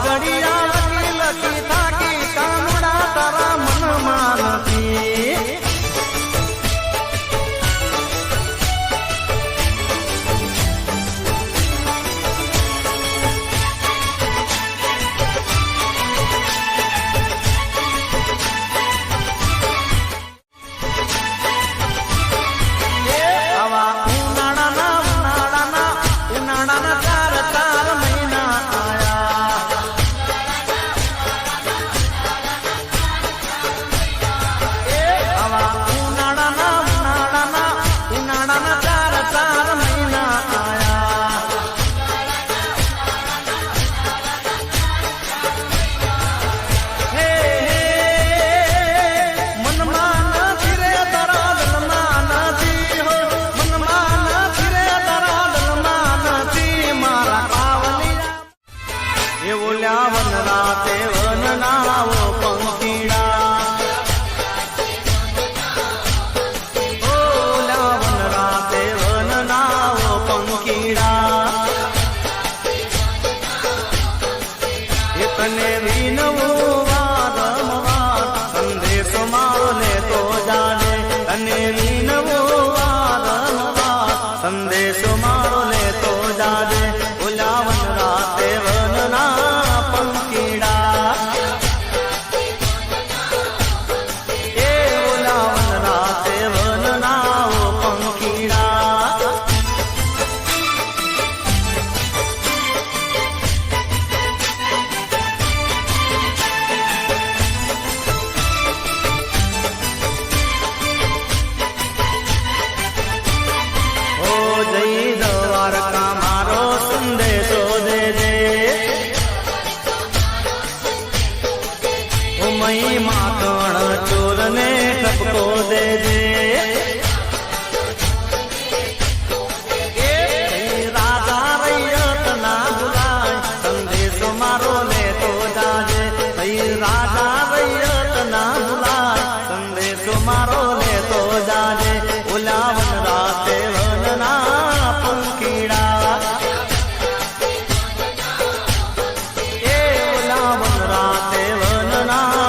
ઘડિયા લખી લખી થાકી કાનુડા તારા મનમાં નથી વનરાતે વનનાવો પંખીડા ઓલા વનરાતે વનનાવો પંખીડા એ તને વિનવું વારંવાર સંદેશો મારો લેતો જાને તને વિનવું વારંવાર સંદેશો મારો લેતો જાને ઓલા વનરાતે વનના માખણ ચોર ને ઠપકો દેજે રાજા રૈયત ના ભૂલાય સંદેશો મારો લેતો જાજે રાજા રૈયત ના ભૂલાય સંદેશો મારો લેતો જાજે ઓલા વનરાતે વનના પંખીડા એ ઓલા વનરાતે વનના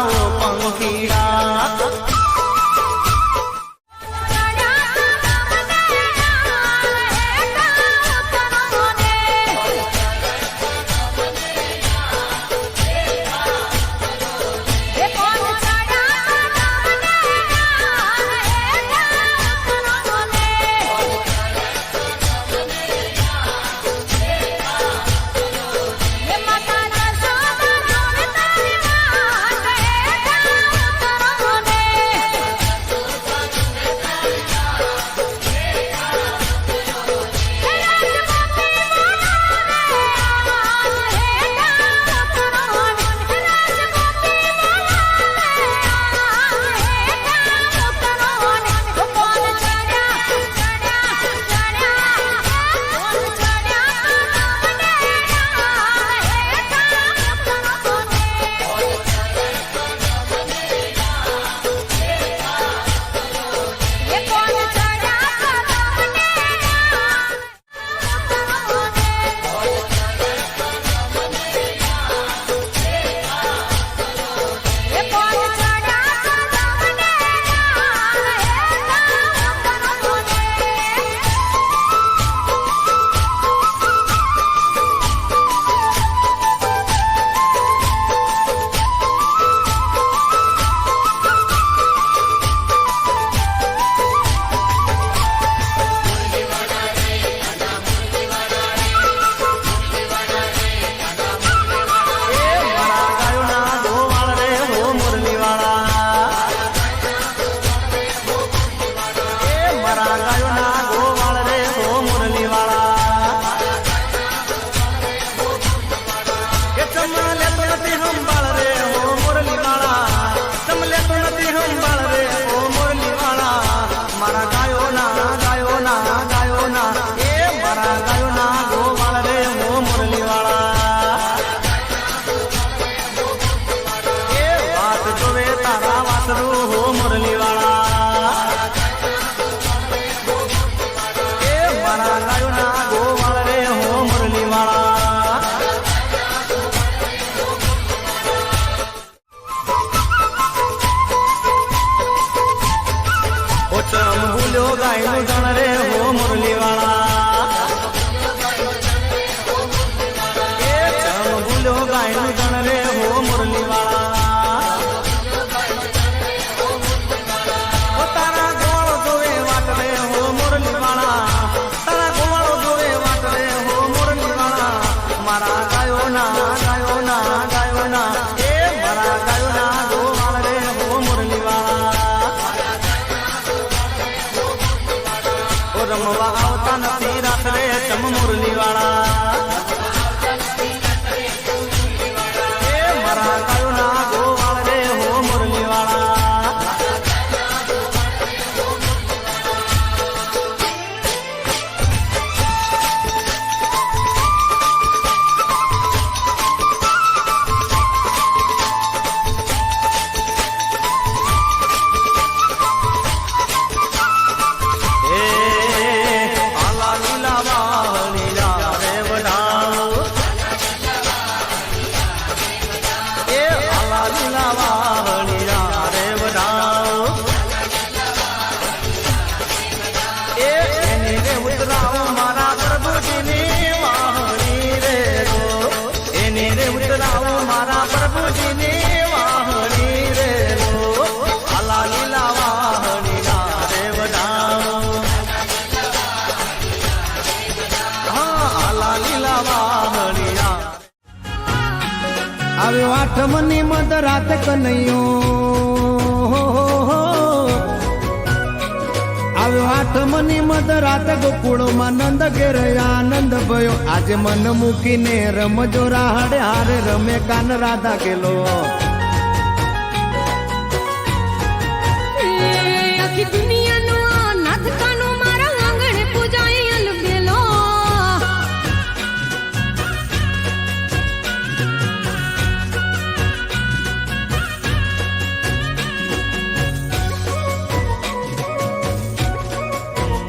લીલા વાહણિયા રે વડાઓ એની રે ઉતરાવો મારા પ્રભુજીની વાહણી રે રો એની રે ઉતરાવો મારા પ્રભુજીની વાહણી રે રો આલા લીલા વાહણિયા રે વડાઓ હા આલા લીલા વાહણિયા આવ્યો આઠમની મધરાત કનૈયો આવ્યો આઠમની મધરાત ગોકુળમાં નંદ ઘેર આનંદ ભયો આજે મન મૂકીને રમજો રાહડે હારે રમે કાન રાધા કેલો આખી દુનિયાનો નાથ કાનો મારા આંગણે પૂજાય અલબેલો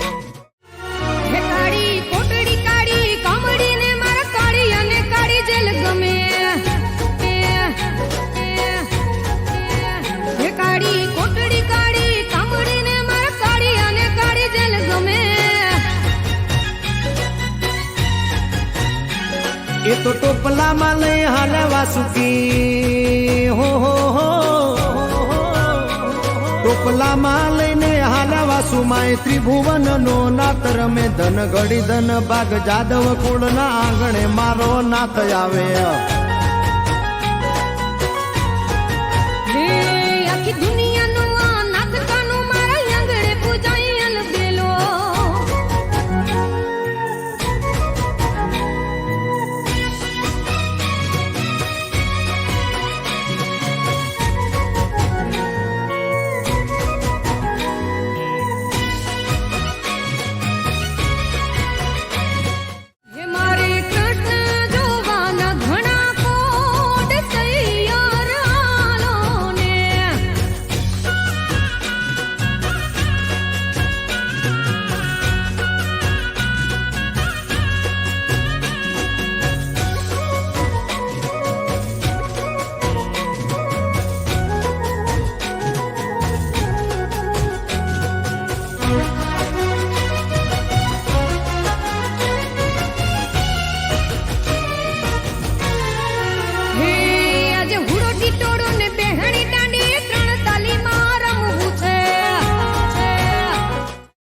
હે કાળી કોટડી કાળી કામડીને મારા કાળી અને કાળી જેલ ગમે હે કાળી કોટડી કાળી કામડીને મારા કાળી અને કાળી જેલ ગમે એ તો ટોપલામાં લઈ હાલે વાસુકી હો ટોપલામાં લઈને હાલે વાસુમાં ત્રિભુવન નો નાથ રમે ધન ઘડી ધન ભાગ જાદવ કુળના આંગણે મારો નાથ આવે